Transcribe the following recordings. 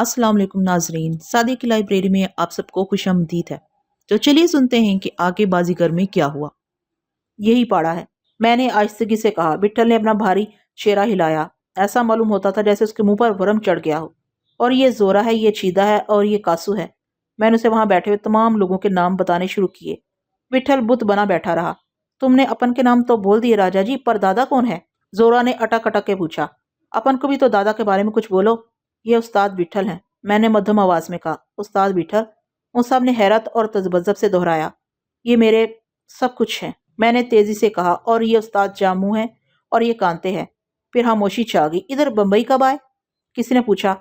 अस्सलाम वालेकुम नाजरीन, सादी की लाइब्रेरी में आप सबको खुशामदीद है। तो चलिए सुनते हैं कि आगे बाजीगर में क्या हुआ। यही पाड़ा है, मैंने आहिस्तगी से कहा। बिट्ठल ने अपना भारी चेहरा हिलाया। ऐसा मालूम होता था जैसे उसके मुंह पर वरम चढ़ गया हो। और ये जोरा है, ये चीदा है और ये कासू है। मैंने उसे वहां बैठे हुए तमाम लोगों के नाम बताने शुरू किए। बिट्ठल बुत बना बैठा रहा। तुमने अपन के नाम तो बोल दिए राजा जी, पर दादा कौन है? जोरा ने अटक अटक के पूछा। अपन को भी तो दादा के बारे में कुछ बोलो। ये उस्ताद बिट्ठल हैं, मैंने मध्यम आवाज में कहा। उस्ताद बिट्ठल? उन सब ने हैरत और तजब्बुज़ से दोहराया। ये मेरे सब कुछ है, मैंने तेजी से कहा। और ये उस्ताद जामू है और ये कांते हैं। फिर खामोशी छा गई। इधर बंबई कब आए? किसी ने पूछा।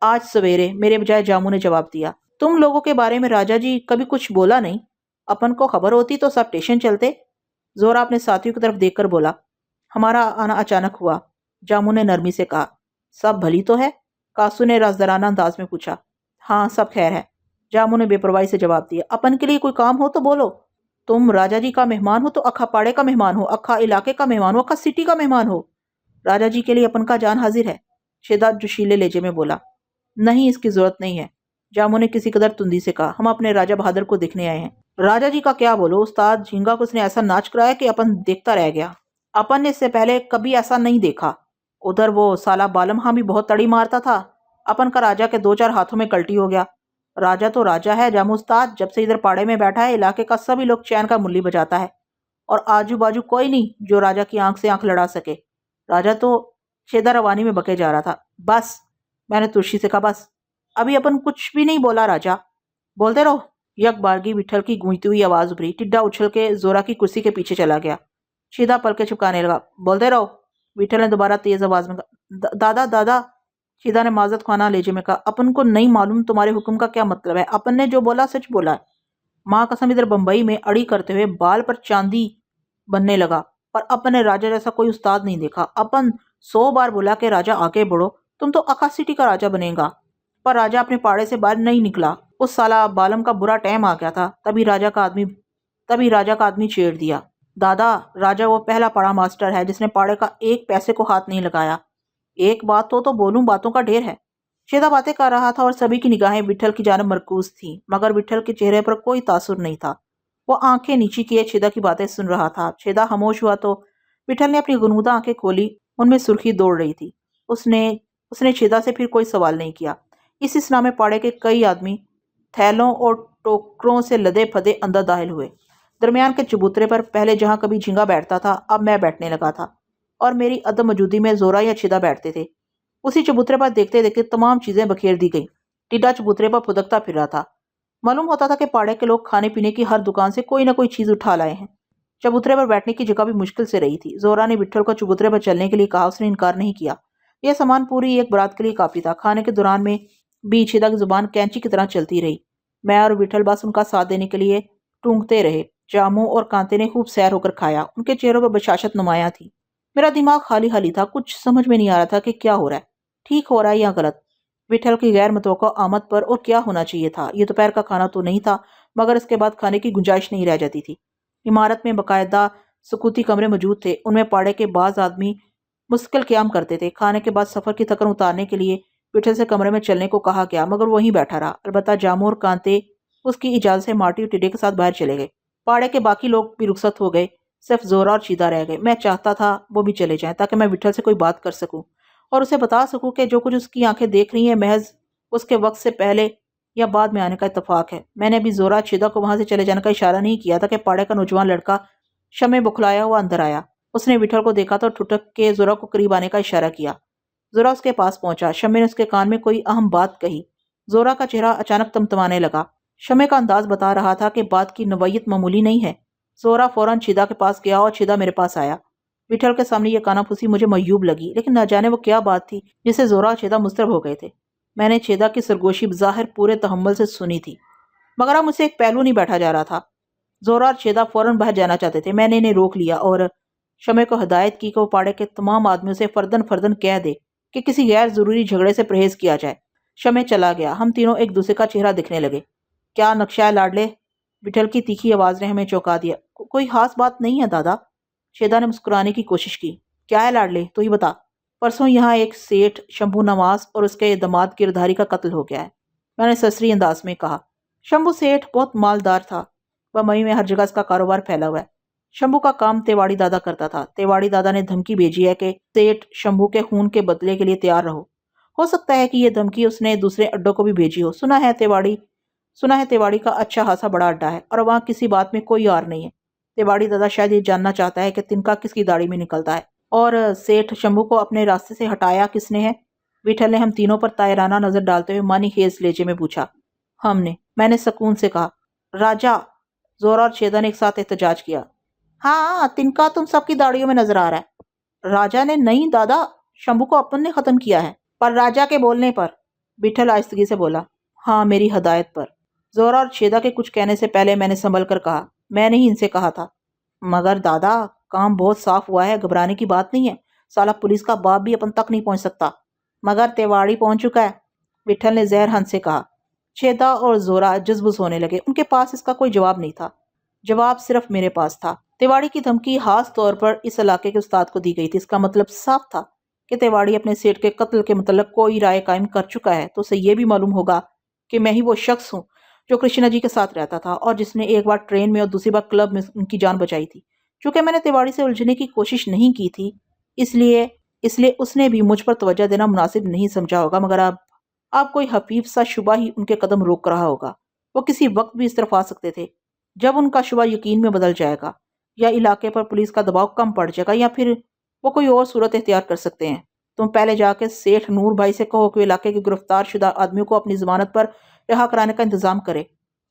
आज सवेरे, मेरे बजाय जामू ने जवाब दिया। तुम लोगों के बारे में राजा जी कभी कुछ बोला नहीं? अपन को खबर होती तो सब स्टेशन चलते। जोरा अपने साथियों की तरफ देखकर बोला। हमारा आना अचानक हुआ, जामू ने नरमी से कहा। सब भली तो है? कासू ने राजदराना अंदाज में पूछा। हाँ, सब खैर है, जामू ने बेपरवाही से जवाब दिया। अपन के लिए कोई काम हो तो बोलो। तुम राजा जी का मेहमान हो तो अखा पाड़े का मेहमान हो, अखा इलाके का मेहमान हो, अखा सिटी का मेहमान हो। राजा जी के लिए अपन का जान हाजिर है, शेदात जोशीले लहजे में बोला। नहीं, इसकी जरूरत नहीं है, जामू ने किसी कदर तुंदी से कहा। हम अपने राजा बहादुर को देखने आए हैं। राजा जी का क्या बोलो उस्ताद, झींगा को उसने ऐसा नाच कराया कि अपन देखता रह गया। अपन ने इससे पहले कभी ऐसा नहीं देखा। उधर वो साला बालम हाँ भी बहुत तड़ी मारता था। अपन का राजा के दो चार हाथों में कल्टी हो गया। राजा तो राजा है जामू उस्ताद, जब से इधर पाड़े में बैठा है इलाके का सभी लोग चैन का मुल्ली बजाता है। और आजू बाजू कोई नहीं जो राजा की आंख से आंख लड़ा सके। राजा तो शेदा रवानी में बके जा रहा था। बस, मैंने तुर्शी से कहा। बस, अभी अपन कुछ भी नहीं बोला राजा। बोलते रहो। यक बारगी विठल की गूंजती हुई आवाज उभरी। टिड्डा उछल के जोरा की कुर्सी के पीछे चला गया। सीधा पल के चिपकाने लगा। बोलते रहो, विठल ने दोबारा तेज आवाज में कहा। दादा दादा, सीधा ने माजत खाना लेजे में कहा। अपन को नहीं मालूम तुम्हारे हुक्म का क्या मतलब है। अपन ने जो बोला सच बोला है। माँ कसम, इधर बंबई में अड़ी करते हुए बाल पर चांदी बनने लगा। पर अपन ने राजा जैसा कोई उस्ताद नहीं देखा। अपन 100 बार बोला कि राजा आगे बढ़ो, तुम तो अखा सिटी का राजा बनेगा। पर राजा अपने पाड़े से बाहर नहीं निकला। उस साला बालम का बुरा टाइम आ गया था, तभी राजा का आदमी छेड़ दिया। दादा, राजा वो पहला पाड़ा मास्टर है जिसने पाड़े का एक पैसे को हाथ नहीं लगाया। एक बात तो बोलूं, बातों का ढेर है। शेदा बातें कर रहा था और सभी की निगाहें विठल की जानब मरकूज थीं, मगर विठल के चेहरे पर कोई तासुर नहीं था। वो आंखें नीची किए छेदा की बातें सुन रहा था। छेदा खामोश हुआ तो विठल ने अपनी गुनगुदा आंखें खोली। उनमें सुर्खी दौड़ रही थी। उसने उसने छेदा से फिर कोई सवाल नहीं किया। इस इस्लाम में पाड़े के कई आदमी थैलों और टोकरों से लदे फदे अंदर दाखिल हुए। दरमियान के चबूतरे पर पहले जहां कभी झींगा बैठता था, अब मैं बैठने लगा था। और मेरी अदम मौजूदी में जोरा या छेदा बैठते थे। उसी चबूतरे पर देखते देखते तमाम चीजें बखेर दी गई। टिड्डा चबूतरे पर फुदकता फिर रहा था। मालूम होता था कि पाड़े के लोग खाने पीने की हर दुकान से कोई ना कोई चीज उठा लाए हैं। चबूतरे पर बैठने की जगह भी मुश्किल से रही थी। जोरा ने विट्ठल को चबूतरे पर चलने के लिए कहा। उसने इनकार नहीं किया। यह सामान पूरी एक बारात के लिए काफी था। खाने के दौरान में भी छेदा की जुबान कैंची की तरह चलती रही। मैं और विट्ठल बस उनका साथ देने के लिए टूंगते रहे। जामू और कांते ने खूब सैर होकर खाया। उनके चेहरों पर बशाशत नुमाया थी। मेरा दिमाग खाली खाली था। कुछ समझ में नहीं आ रहा था कि क्या हो रहा है, ठीक हो रहा है या गलत। विठल की गैर मुतवक्का आमद पर और क्या होना चाहिए था। ये दोपहर का खाना तो नहीं था, मगर इसके बाद खाने की गुंजाइश नहीं रह जाती थी। इमारत में बाकायदा सुकूती कमरे मौजूद थे। उनमें पाड़े के बाज आदमी मुश्किल क्याम करते थे। खाने के बाद सफर की थकन उतारने के लिए विठल से कमरे में चलने को कहा गया, मगर वहीं बैठा रहा। अलबत्ता जामू और कांते उसकी इजाजत से मार्टी और टिड्डे के साथ बाहर चले गए। पाड़े के बाकी लोग भी रुखसत हो गए। सिर्फ जोरा और चीदा रह गए। मैं चाहता था वो भी चले जाएं, ताकि मैं विठल से कोई बात कर सकूं और उसे बता सकूं कि जो कुछ उसकी आंखें देख रही हैं महज उसके वक्त से पहले या बाद में आने का इत्तेफाक है। मैंने अभी जोरा चिदा को वहां से चले जाने का इशारा नहीं किया था कि पाड़े का नौजवान लड़का शमे बुखलाया हुआ अंदर आया। उसने विठल को देखा तो ठुटक के जोरा को करीब आने का इशारा किया। जोरा उसके पास पहुंचा। शमे ने उसके कान में कोई अहम बात कही। जोरा का चेहरा अचानक तमतमाने लगा। शमे का अंदाज बता रहा था कि बात की नवैयत मामूली नहीं है। जोरा फौरन छिदा के पास गया और छिदा मेरे पास आया। विठल के सामने ये कानाफूसी मुझे मयूब लगी, लेकिन न जाने वो क्या बात थी जिससे जोरा और छेदा मुस्तरब हो गए थे। मैंने छेदा की सरगोशी बज़ाहिर पूरे तहम्मुल से सुनी थी, मगर अब मुझसे एक पहलू नहीं बैठा जा रहा था। जोरा और छेदा फौरन बाहर जाना चाहते थे। मैंने इन्हें रोक लिया और शमे को हिदायत की कि वो पाड़े के तमाम आदमियों से फर्दन फर्दन कह दे कि किसी गैर जरूरी झगड़े से परहेज किया जाए। शमे चला गया। हम तीनों एक दूसरे का चेहरा दिखने लगे। क्या नक्शा है लाडले? विठल की तीखी आवाज ने हमें चौंका दिया। कोई खास बात नहीं है दादा, शेदा ने मुस्कुराने की कोशिश की। क्या है लाडले, तू ही बता। परसों यहाँ एक सेठ शंभू नवास और उसके दामाद गिरधारी का कत्ल हो गया है, मैंने ससरी अंदाज में कहा। शंभू सेठ बहुत मालदार था। बम्बई में हर जगह इसका कारोबार फैला हुआ है। शंभू का काम तेवाड़ी दादा करता था। तेवाड़ी दादा ने धमकी भेजी है कि सेठ शंभू के खून के बदले के लिए तैयार रहो। हो सकता है कि ये धमकी उसने दूसरे अड्डों को भी भेजी हो। सुना है तेवाड़ी का अच्छा खासा बड़ा अड्डा है और वहाँ किसी बात में कोई यार नहीं है। तेवाड़ी दादा शायद ये जानना चाहता है कि तिनका किसकी दाढ़ी में निकलता है और सेठ शंभू को अपने रास्ते से हटाया किसने है। विठल ने हम तीनों पर तायराना नजर डालते हुए मानी खेज लेजे में पूछा। हमने, मैंने सुकून से कहा। राजा, जोरा और छेदा ने एक साथ एहतजाज किया। हाँ, तिनका तुम सबकी दाढ़ियों में नजर आ रहा है। राजा ने, नहीं दादा, शंभू को अपन ने खत्म किया है। पर राजा के बोलने पर, विठल आहिस्तगी से बोला। हाँ, मेरी हदायत पर। जोरा और छेदा के कुछ कहने से पहले मैंने संभल कर कहा, मैंने ही इनसे कहा था। मगर दादा, काम बहुत साफ हुआ है, घबराने की बात नहीं है। साला पुलिस का बाप भी अपन तक नहीं पहुंच सकता। मगर तेवाड़ी पहुंच चुका है, विठल ने जहर हंस से कहा। छेदा और जोरा जज्बुस होने लगे। उनके पास इसका कोई जवाब नहीं था। जवाब सिर्फ मेरे पास था। तिवाड़ी की धमकी खास तौर पर इस इलाके के उस्ताद को दी गई थी। इसका मतलब साफ था कि तिवाड़ी अपने सेठ के कत्ल के मतलब कोई राय कायम कर चुका है, तो उसे यह भी मालूम होगा कि मैं ही वो शख्स हूँ जो कृष्णा जी के साथ रहता था और जिसने एक बार ट्रेन में और दूसरी बार क्लब में उनकी जान बचाई थी। चूंकि मैंने तिवाड़ी से उलझने की कोशिश नहीं की थी, इसलिए इसलिए उसने भी मुझ पर तवज्जो देना मुनासिब नहीं समझा होगा। मगर अब कोई हफीफ सा शुबा ही उनके कदम रोक रहा होगा। वो किसी वक्त भी इस तरफ आ सकते थे। जब उनका शुबा यकीन में बदल जाएगा, या इलाके पर पुलिस का दबाव कम पड़ जाएगा, या फिर वो कोई और सूरत इख्तियार कर सकते हैं। तुम पहले जाके सेठ नूर भाई से कहो कि इलाके के गिरफ्तार शुदा आदमियों को अपनी जमानत पर रिहा कराने का इंतजाम करे।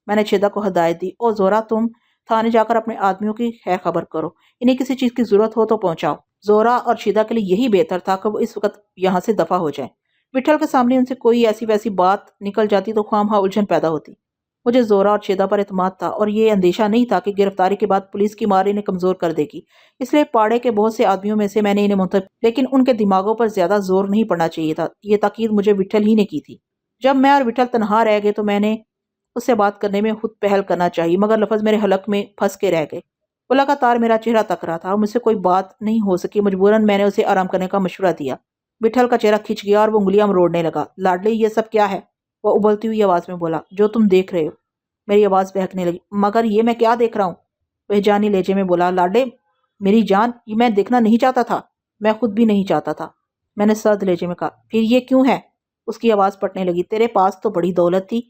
मैंने छेदा को हदायत दी। और जोरा, तुम थाने जाकर अपने आदमियों की खैर खबर करो। इन्हें किसी चीज की जरूरत हो तो पहुंचाओ। जोरा और छेदा के लिए यही बेहतर था कि वो इस वक्त यहाँ से दफा हो जाए। विठल के सामने उनसे कोई ऐसी वैसी बात निकल जाती तो ख्वामखा उलझन पैदा होती। मुझे जोरा और छेदा पर एतमाद था और ये अंदेशा नहीं था कि गिरफ्तारी के बाद पुलिस की मार इन्हें कमजोर कर देगी। इसलिए पाड़े के बहुत से आदमियों में से मैंने इन्हें मुंतखब, लेकिन उनके दिमागों पर ज्यादा जोर नहीं पड़ना चाहिए था। ये ताकीद मुझे विठल ही ने की थी। जब मैं और विठल तनहा रह गए तो मैंने उससे बात करने में खुद पहल करना चाहिए, मगर लफ्ज मेरे हलक में फंस के रह गए। वो लगातार मेरा चेहरा तक रहा था और मुझसे कोई बात नहीं हो सकी। मजबूरन मैंने उसे आराम करने का मशवरा दिया। विठल का चेहरा खिंच गया और वो उंगलियां मरोड़ने लगा। लाडली, ये सब क्या है? वो उबलती हुई आवाज में बोला। जो तुम देख रहे हो। मेरी आवाज बहकने लगी। मगर ये मैं क्या देख रहा हूँ? वह जानी लहजे में बोला। लाडले, मेरी जान, ये मैं देखना नहीं चाहता था। मैं खुद भी नहीं चाहता था। मैंने सर्द लहजे में कहा। फिर ये क्यों है? उसकी आवाज पटने लगी। तेरे पास तो बड़ी दौलत थी।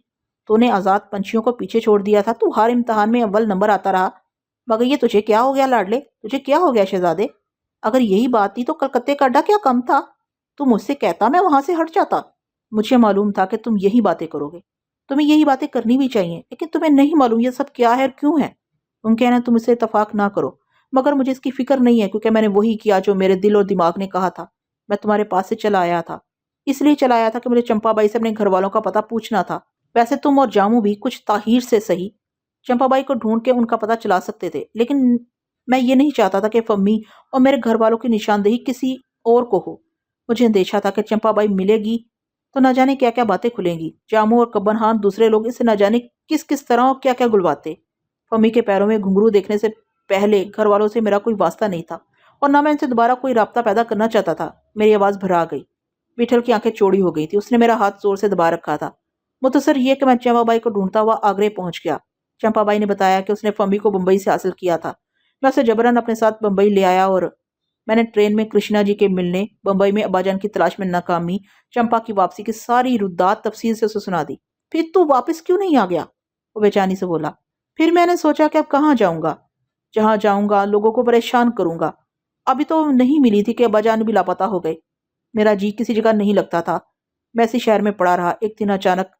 तूने आजाद पंछियों को पीछे छोड़ दिया था। तू हर इम्तिहान में अव्वल नंबर आता रहा। मगर ये तुझे क्या हो गया लाडले? तुझे क्या हो गया शहजादे? अगर यही बात थी तो कलकत्ते का अड्डा क्या कम था? तू मुझसे कहता, मैं वहां से हट जाता। मुझे मालूम था कि तुम यही बातें करोगे। तुम्हें यही बातें करनी भी चाहिए, लेकिन तुम्हें नहीं मालूम ये सब क्या है और क्यों है। तुम कहना तुम इससे इतफाक ना करो, मगर मुझे इसकी फिक्र नहीं है, क्योंकि मैंने वही किया जो मेरे दिल और दिमाग ने कहा था। मैं तुम्हारे पास से चला आया था। इसलिए चला आया था कि मुझे चंपाबाई से अपने घर वालों का पता पूछना था। वैसे तुम और जामू भी कुछ ताहीर से सही चंपाबाई को ढूंढ के उनका पता चला सकते थे, लेकिन मैं ये नहीं चाहता था कि फम्मी और मेरे घर वालों की निशानदेही किसी और को हो। मुझे अंदेशा था कि चंपाबाई मिलेगी तो न जाने क्या क्या बातें खुलेंगी। जामू और कब्बन खान दूसरे लोग इसे न जाने किस किस तरह और क्या क्या गुलवाते। फम्मी के पैरों में घुंघरू देखने से पहले घर वालों से मेरा कोई वास्ता नहीं था और न मैं इनसे दोबारा कोई राब्ता पैदा करना चाहता था। मेरी आवाज भरा गई। विठल की आंखें चौड़ी हो गई थी। उसने मेरा हाथ जोर से दबा रखा था। मुतसर यह कि मैं चंपाबाई को ढूंढता हुआ आगरे पहुंच गया। चंपाबाई ने बताया कि उसने फम्मी को बंबई से हासिल किया था। मैं उसे जबरन अपने साथ बंबई ले आया और मैंने ट्रेन में कृष्णा जी के मिलने, बंबई में अब्बाजान की तलाश में नाकामी, चंपा की वापसी की सारी रुद्दात तफसील से उसे सुना दी। फिर तू वापस क्यों नहीं आ गया? वो बेचानी से बोला। फिर मैंने सोचा कि अब कहाँ जाऊंगा। जहां जाऊंगा लोगों को परेशान करूंगा। अभी तो नहीं मिली थी कि अब्बाजान भी लापता हो गए। मेरा जी किसी जगह नहीं लगता था। मैं इसी शहर में पड़ा रहा। एक दिन अचानक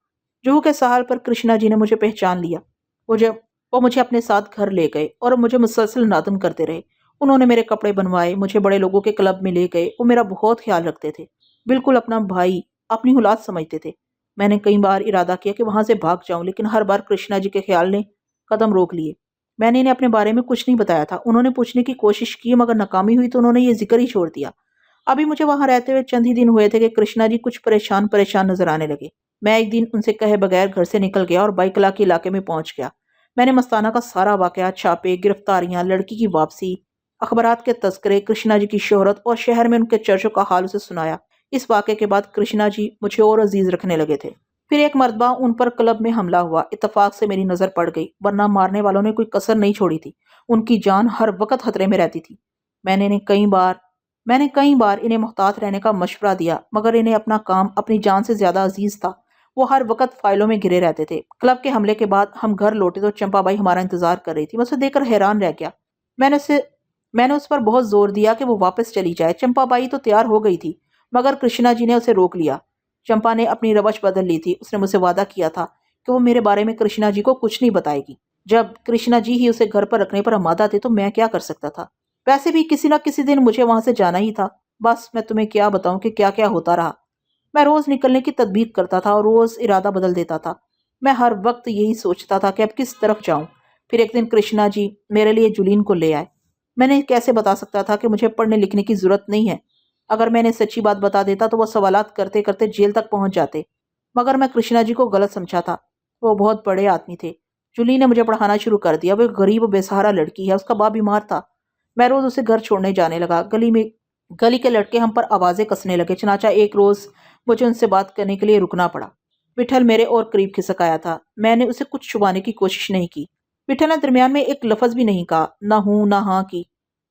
जुहू के साहल पर कृष्णा जी ने मुझे पहचान लिया। वो मुझे अपने साथ घर ले गए और मुझे मुसलसल नादन करते रहे। उन्होंने मेरे कपड़े बनवाए, मुझे बड़े लोगों के क्लब में ले गए। वो मेरा बहुत ख्याल रखते थे, बिल्कुल अपना भाई, अपनी औलाद समझते थे। मैंने कई बार इरादा किया कि वहां से भाग जाऊं, लेकिन हर बार कृष्णा जी के ख्याल ने कदम रोक लिए। मैंने इन्हें अपने बारे में कुछ नहीं बताया था। उन्होंने पूछने की कोशिश की, मगर नाकामी हुई तो उन्होंने ये जिक्र ही छोड़ दिया। अभी मुझे वहां रहते हुए चंद ही दिन हुए थे कि कृष्णा जी कुछ परेशान परेशान नजर आने लगे। मैं एक दिन उनसे कहे बगैर घर से निकल गया और बाइकला के इलाके में पहुंच गया। मैंने मस्ताना का सारा वाकया, छापे, गिरफ्तारियां, लड़की की वापसी, अखबारात के तस्करे, कृष्णा जी की शोहरत और शहर में उनके चर्चों का हाल उसे सुनाया। इस वाक़े के बाद कृष्णा जी मुझे और अजीज रखने लगे थे। फिर एक मर्तबा उन पर क्लब में हमला हुआ। इत्तेफाक से मेरी नज़र पड़ गई, वरना मारने वालों ने कोई कसर नहीं छोड़ी थी। उनकी जान हर वक्त खतरे में रहती थी। मैंने इन्हें कई बार मैंने कई बार इन्हें मुहतात रहने का मशवरा दिया, मगर इन्हें अपना काम अपनी जान से ज्यादा अजीज था। वो हर वक्त फाइलों में घिरे रहते थे। क्लब के हमले के बाद हम घर लौटे तो चंपाबाई हमारा इंतजार कर रही थी। मैं उसे देखकर हैरान रह गया। मैंने उसे मैंने उस पर बहुत जोर दिया कि वो वापस चली जाए। चंपाबाई तो तैयार हो गई थी, मगर कृष्णा जी ने उसे रोक लिया। चंपा ने अपनी रवश बदल ली थी। उसने मुझसे वादा किया था कि वो मेरे बारे में कृष्णा जी को कुछ नहीं बताएगी। जब कृष्णा जी ही उसे घर पर रखने पर आमादा थे तो मैं क्या कर सकता था। वैसे भी किसी न किसी दिन मुझे वहां से जाना ही था। बस मैं तुम्हें क्या बताऊं कि क्या क्या होता रहा। मैं रोज निकलने की तदबीर करता था और रोज इरादा बदल देता था। मैं हर वक्त यही सोचता था कि अब किस तरफ जाऊं। फिर एक दिन कृष्णा जी मेरे लिए जुलीन को ले आए। मैंने कैसे बता सकता था कि मुझे पढ़ने लिखने की जरूरत नहीं है। अगर मैंने सच्ची बात बता देता तो वो सवालात करते करते जेल तक पहुंच जाते। मगर मैं कृष्णा जी को गलत समझा था। वो बहुत बड़े आदमी थे। जुली ने मुझे पढ़ाना शुरू कर दिया। वो एक गरीब बेसहारा लड़की है, उसका बाप बीमार था। मैं रोज उसे घर छोड़ने जाने लगा। गली के लड़के हम पर आवाजें कसने लगे। चनाचा एक रोज मुझे उनसे बात करने के लिए रुकना पड़ा। विठल मेरे और करीब खिसक आया था। मैंने उसे कुछ छुपाने की कोशिश नहीं की। विठल ने दरमियान में एक लफ्ज भी नहीं कहा, ना हूं ना हाँ की।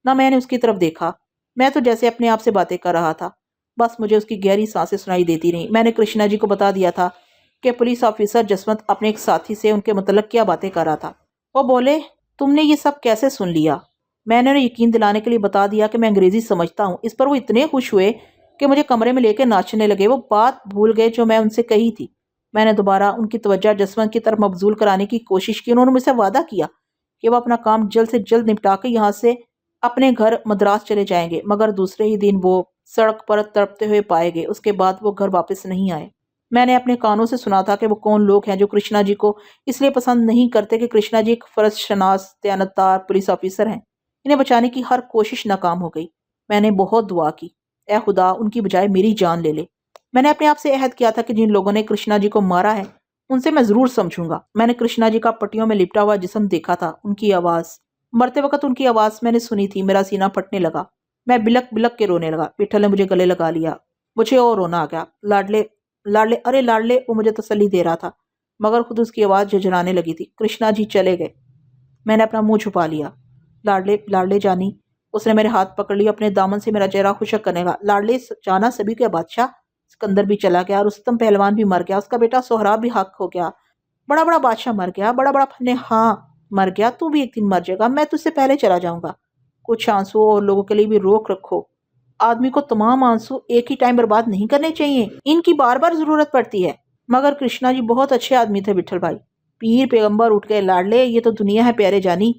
ना मैंने उसकी तरफ देखा। मैं तो जैसे अपने आप से बातें कर रहा था। बस मुझे उसकी गहरी सांसें सुनाई देती रहीं। मैंने कृष्णा जी को बता दिया था कि पुलिस ऑफिसर जसवंत अपने एक साथी से उनके मतलब क्या बातें कर रहा था। वो बोले, तुमने ये सब कैसे सुन लिया? मैंने उन्हें यकीन दिलाने के लिए बता दिया कि मैं अंग्रेजी समझता हूँ। इस पर वो इतने खुश हुए कि मुझे कमरे में लेकर नाचने लगे। वो बात भूल गए जो मैं उनसे कही थी। मैंने दोबारा उनकी तवज्जो जसवंत की तरफ मबजूल कराने की कोशिश की। उन्होंने मुझसे वादा किया कि वो अपना काम जल्द से जल्द निपटा के यहाँ से अपने घर मद्रास चले जाएंगे। मगर दूसरे ही दिन वो सड़क पर तड़पते हुए पाए गए। उसके बाद वो घर वापस नहीं आए। मैंने अपने कानों से सुना था कि वो कौन लोग हैं जो कृष्णा जी को इसलिए पसंद नहीं करते कि कृष्णा जी एक फर्ज शनास दयानतदार पुलिस ऑफिसर हैं। इन्हें बचाने की हर कोशिश नाकाम हो गई। मैंने बहुत दुआ की, ए खुदा उनकी बजाय मेरी जान ले ले। मैंने अपने आप से अहद किया था कि जिन लोगों ने कृष्णा जी को मारा है उनसे मैं जरूर समझूंगा। मैंने कृष्णा जी का पट्टियों में लिपटा हुआ जिस्म देखा था। उनकी आवाज मरते वक्त उनकी आवाज मैंने सुनी थी। मेरा सीना फटने लगा। मैं बिलक बिलक के रोने लगा। विठल ने मुझे गले लगा लिया। मुझे और रोना आ गया। लाडले लाडले अरे लाडले, वो मुझे तसल्ली दे रहा था, मगर खुद उसकी आवाज झंझनाने लगी थी। कृष्णा जी चले गए। मैंने अपना मुंह छुपा लिया। लाडले लाडले जानी, उसने मेरे हाथ पकड़ लिया, अपने दामन से मेरा चेहरा खुशक करने लगा। लाडले जाना सभी के बादशाह सिकंदर भी चला गया, रुस्तम पहलवान भी मर गया, उसका बेटा सोहराब भी हक हो गया, बड़ा बड़ा बादशाह मर गया, बड़ा बड़ा फन्ने हाँ मर गया। तू भी एक दिन मर जाएगा, मैं तुझसे पहले चला जाऊंगा। कुछ आंसू और लोगों के लिए भी रोक रखो। आदमी को तमाम आंसू एक ही टाइम बर्बाद नहीं करने चाहिए, इनकी बार बार जरूरत पड़ती है। मगर कृष्णा जी बहुत अच्छे आदमी थे विठल भाई। पीर पैगंबर उठ गए। लाडले ये तो दुनिया है प्यारे जानी।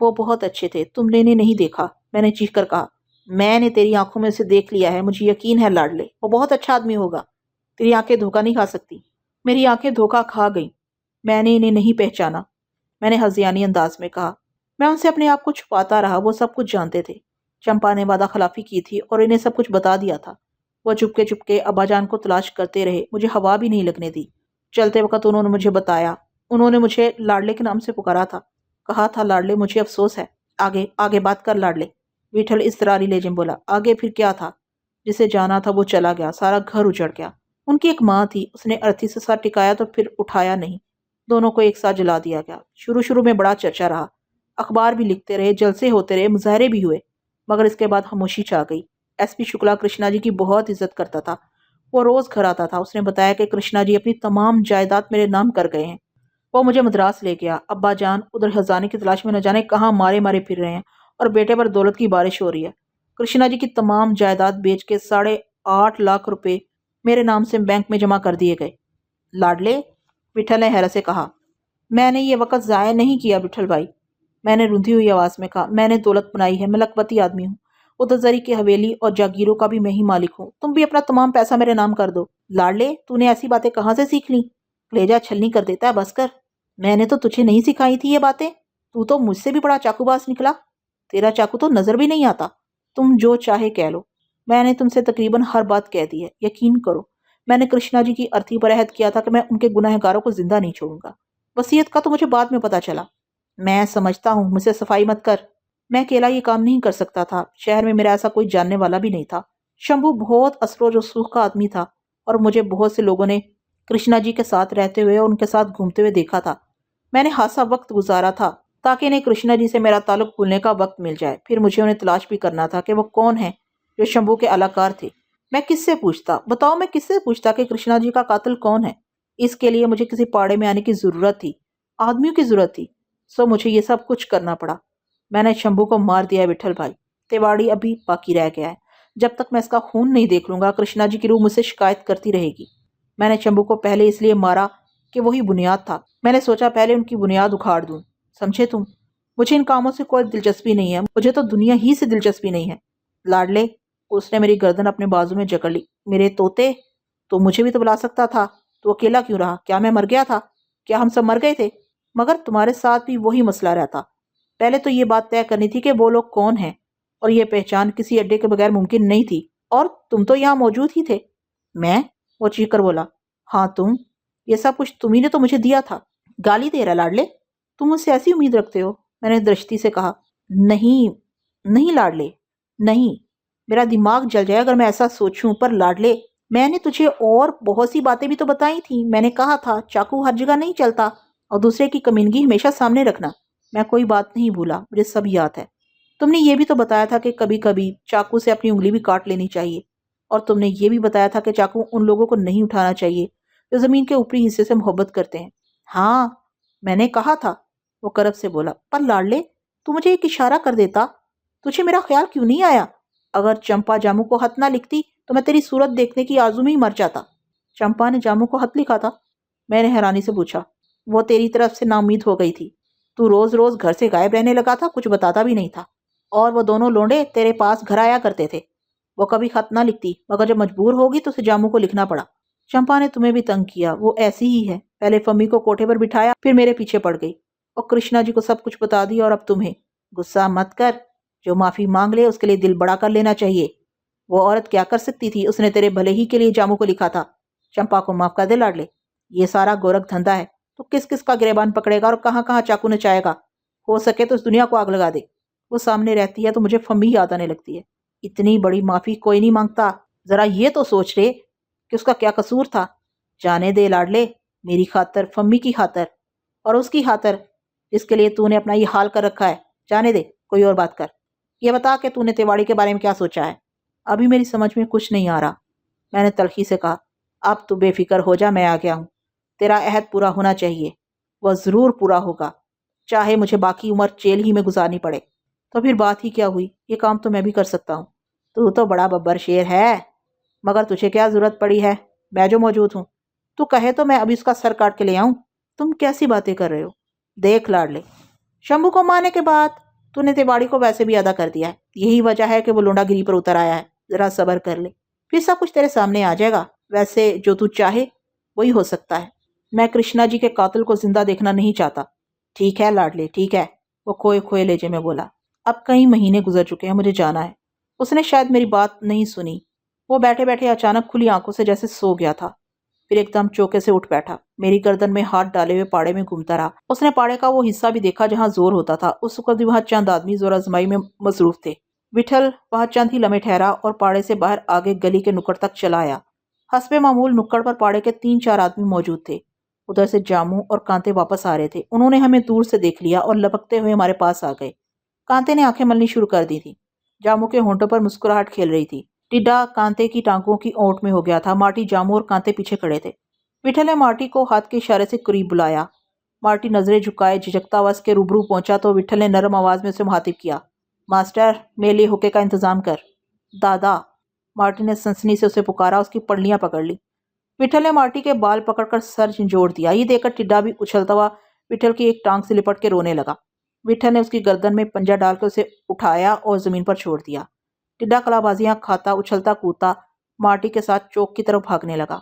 वो बहुत अच्छे थे, तुमने इन्हें नहीं देखा, मैंने चीख कर कहा। मैंने तेरी आंखों में उसे देख लिया है, मुझे यकीन है लाडले वो बहुत अच्छा आदमी होगा। तेरी आंखें धोखा नहीं खा सकती। मेरी आंखें धोखा खा गई। मैंने इन्हें नहीं पहचाना, मैंने हजियानी अंदाज में कहा। मैं उनसे अपने आप को छुपाता रहा। वो सब कुछ जानते थे। चंपा ने वादा खिलाफी की थी और इन्हें सब कुछ बता दिया था। वो चुपके चुपके अब्बाजान को तलाश करते रहे, मुझे हवा भी नहीं लगने दी। चलते वक्त उन्होंने मुझे बताया, उन्होंने मुझे लाडले के नाम से पुकारा था। कहा था, लाडले मुझे अफसोस है। आगे आगे बात कर लाडले, विठल इस तरारी लेजिम बोला। आगे फिर क्या था? जिसे जाना था वो चला गया, सारा घर उजड़ गया। उनकी एक माँ थी, उसने अर्थी से सर टिकाया तो फिर उठाया नहीं। दोनों को एक साथ जला दिया गया। शुरू शुरू में बड़ा चर्चा रहा, अखबार भी लिखते रहे, जलसे होते रहे, मुजाहरे भी हुए, मगर इसके बाद खामोशी छा गई। एसपी शुक्ला कृष्णा जी की बहुत इज्जत करता था। वो रोज घर आता था। उसने बताया कि कृष्णा जी अपनी तमाम जायदाद मेरे नाम कर गए हैं। वो मुझे मद्रास ले गया। अब्बा जान उधर खजाने की तलाश में न जाने कहाँ मारे मारे फिर रहे हैं और बेटे पर दौलत की बारिश हो रही है। कृष्णा जी की तमाम जायदाद बेच के 8.5 लाख रुपए मेरे नाम से बैंक में जमा कर दिए गए। लाडले, विठल ने हैरत से कहा। मैंने ये वक्त जाया नहीं किया विठल भाई, मैंने रुंधी हुई आवाज में कहा। मैंने दौलत बनाई है, मैं लखपति आदमी हूँ। उधर जरी की हवेली और जागीरों का भी मैं ही मालिक हूँ। तुम भी अपना तमाम पैसा मेरे नाम कर दो। लाडले, तूने ऐसी बातें कहाँ से सीख ली? कलेजा छलनी कर देता है, बस कर। मैंने तो तुझे नहीं सिखाई थी ये बातें। तू तो मुझसे भी बड़ा चाकूबाज निकला। तेरा चाकू तो नजर भी नहीं आता। तुम जो चाहे कह लो, मैंने तुमसे तकरीबन हर बात कह दी है। यकीन करो, मैंने कृष्णा जी की अर्थी पर अहद किया था कि मैं उनके गुनहगारों को जिंदा नहीं छोड़ूंगा। वसीयत का तो मुझे बाद में पता चला। मैं समझता हूँ, मुझसे सफाई मत कर। मैं अकेला ये काम नहीं कर सकता था। शहर में मेरा ऐसा कोई जानने वाला भी नहीं था। शंभू बहुत असलो रसूख का आदमी था और मुझे बहुत से लोगों ने कृष्णा जी के साथ रहते हुए और उनके साथ घूमते हुए देखा था। मैंने खासा वक्त गुजारा था ताकि इन्हें कृष्णा जी से मेरा ताल्लुक भूलने का वक्त मिल जाए। फिर मुझे उन्हें तलाश भी करना था कि वो कौन है जो शंभू के अलाकार थे। मैं किससे पूछता, बताओ, मैं किससे पूछता कि कृष्णा जी का कातिल कौन है? इसके लिए मुझे किसी पाड़े में आने की जरूरत थी, आदमियों की जरूरत थी। सो मुझे ये सब कुछ करना पड़ा। मैंने शंभू को मार दिया है विठल भाई। तिवाड़ी अभी बाकी रह गया है। जब तक मैं इसका खून नहीं देख लूंगा कृष्णा जी की रूह मुझसे शिकायत करती रहेगी। मैंने शंभू को पहले इसलिए मारा कि वही बुनियाद था। मैंने सोचा पहले उनकी बुनियाद उखाड़ दूं। समझे तुम? मुझे इन कामों से कोई दिलचस्पी नहीं है। मुझे तो दुनिया ही से दिलचस्पी नहीं है। लाडले, उसने मेरी गर्दन अपने बाजू में जकड़ ली। मेरे तोते, तो मुझे भी तो बुला सकता था। तो अकेला क्यों रहा? क्या मैं मर गया था? क्या हम सब मर गए थे? मगर तुम्हारे साथ भी वही मसला रहता। पहले तो ये बात तय करनी थी कि वो लोग कौन हैं, और ये पहचान किसी अड्डे के बगैर मुमकिन नहीं थी। और तुम तो यहाँ मौजूद ही थे। मैं? वो चीख कर बोला। हाँ तुम। ये सब कुछ तुम्ही ने तो मुझे दिया था। गाली दे रहा लाडले? तुम मुझसे ऐसी उम्मीद रखते हो? मैंने दृष्टि से कहा। नहीं, नहीं लाडले, नहीं। मेरा दिमाग जल जाए अगर मैं ऐसा सोचूं। पर लाडले, मैंने तुझे और बहुत सी बातें भी तो बताई थी। मैंने कहा था चाकू हर जगह नहीं चलता और दूसरे की कमीनगी हमेशा सामने रखना। मैं कोई बात नहीं भूला, मुझे सब याद है। तुमने ये भी तो बताया था कि कभी कभी चाकू से अपनी उंगली भी काट लेनी चाहिए। और तुमने ये भी बताया था कि चाकू उन लोगों को नहीं उठाना चाहिए जो जमीन के ऊपरी हिस्से से मोहब्बत करते हैं। हाँ, मैंने कहा था, वो करब से बोला। पर लाडले, तू मुझे एक इशारा कर देता। तुझे मेरा ख्याल क्यों नहीं आया? अगर चंपा जामू को खत ना लिखती तो मैं तेरी सूरत देखने की आजू में ही मर जाता। चंपा ने जामू को खत लिखा था? मैंने हैरानी से पूछा। वो तेरी तरफ से नाउम्मीद हो गई थी। तू रोज रोज घर से गायब रहने लगा था, कुछ बताता भी नहीं था। और वो दोनों लोंडे तेरे पास घर आया करते थे। वो कभी खत ना लिखती, मगर जब मजबूर होगी तो उसे जामू को लिखना पड़ा। चंपा ने तुम्हें भी तंग किया, वो ऐसी ही है। पहले फम्मी को कोठे पर बिठाया, फिर मेरे पीछे पड़ गई और कृष्णा जी को सब कुछ बता दिया। और अब तुम्हें? गुस्सा मत कर। जो माफी मांग ले उसके लिए दिल बड़ा कर लेना चाहिए। वो औरत क्या कर सकती थी? उसने तेरे भले ही के लिए जामू को लिखा था। चंपा को माफ कर दे लाडले। ये सारा गोरख धंधा है। तो किस किस का गिरेबान पकड़ेगा और कहाँ कहाँ चाकू नचाएगा? हो सके तो इस दुनिया को आग लगा दे। वो सामने रहती है तो मुझे फम्मी याद आने लगती है। इतनी बड़ी माफी कोई नहीं मांगता। जरा ये तो सोच रे कि उसका क्या कसूर था। जाने दे लाडले, मेरी खातर, फम्मी की खातर और उसकी खातर जिसके लिए तूने अपना ये हाल कर रखा है। जाने दे, कोई और बात कर। ये बता कि तूने तिवाड़ी के बारे में क्या सोचा है? अभी मेरी समझ में कुछ नहीं आ रहा, मैंने तलखी से कहा। अब तू बेफिक्र हो जा, मैं आ गया हूँ। तेरा अहद पूरा होना चाहिए। वह जरूर पूरा होगा, चाहे मुझे बाकी उम्र जेल ही में गुजारनी पड़े। तो फिर बात ही क्या हुई? ये काम तो मैं भी कर सकता हूँ। तू तो बड़ा बब्बर शेर है, मगर तुझे क्या जरूरत पड़ी है? मैं जो मौजूद हूँ। तू कहे तो मैं अभी उसका सर काट के ले आऊं। तुम कैसी बातें कर रहे हो? देख लाडले, शंभू को मारने के बाद तूने तिवाड़ी को वैसे भी अदा कर दिया है। यही वजह है कि वो लुंडागिरी पर उतर आया है। जरा सब्र कर ले, फिर सब कुछ तेरे सामने आ जाएगा। वैसे जो तू चाहे वही हो सकता है। मैं कृष्णा जी के कातिल को जिंदा देखना नहीं चाहता। ठीक है लाडले, ठीक है, वो खोए खोए लहजे में बोला। अब कई महीने गुजर चुके हैं, मुझे जाना है। उसने शायद मेरी बात नहीं सुनी। वो बैठे बैठे अचानक खुली आंखों से जैसे सो गया था। फिर एकदम चौके से उठ बैठा, मेरी गर्दन में हाथ डाले हुए पाड़े में घूमता रहा। उसने पाड़े का वो हिस्सा भी देखा जहां जोर होता था। उस वक्त भी वहां चंद आदमी जोर आजमाई में मसरूफ थे। विठल वहां चंद ही लम्हे ठहरा और पाड़े से बाहर आगे गली के नुक्कड़ तक चला आया। हस्बे मामूल नुक्कड़ पर पाड़े के 3-4 आदमी मौजूद थे। उधर से जामू और कांते वापस आ रहे थे। उन्होंने हमें दूर से देख लिया और लपकते हुए हमारे पास आ गए। कांते ने आंखें मलनी शुरू कर दी थी। जामू के होंठों पर मुस्कुराहट खेल रही थी। टिड्डा कांते की टांगों की ओट में हो गया था। मार्टी, जामू और कांते पीछे खड़े थे। विठल ने मार्टी को हाथ के इशारे से करीब बुलाया। मार्टी नजरें झुकाए झिझकता हुआ उसके रूबरू पहुंचा तो विठल ने नरम आवाज में उसे मुखातिब किया। मास्टर, मेरे लिए हुक्के का इंतजाम कर। दादा, मार्टी ने सनसनी से उसे पुकारा। उसकी पड़लियां पकड़ ली। विठल ने मार्टी के बाल पकड़कर सर झंझोड़ दिया। ये देखकर टिड्डा भी उछलता हुआ विठल की एक टांग से लिपट के रोने लगा। विठल ने उसकी गर्दन में पंजा डालकर उसे उठाया और जमीन पर छोड़ दिया। टिड्डा कलाबाजियां खाता उछलता कूदता मार्टी के साथ चौक की तरफ भागने लगा।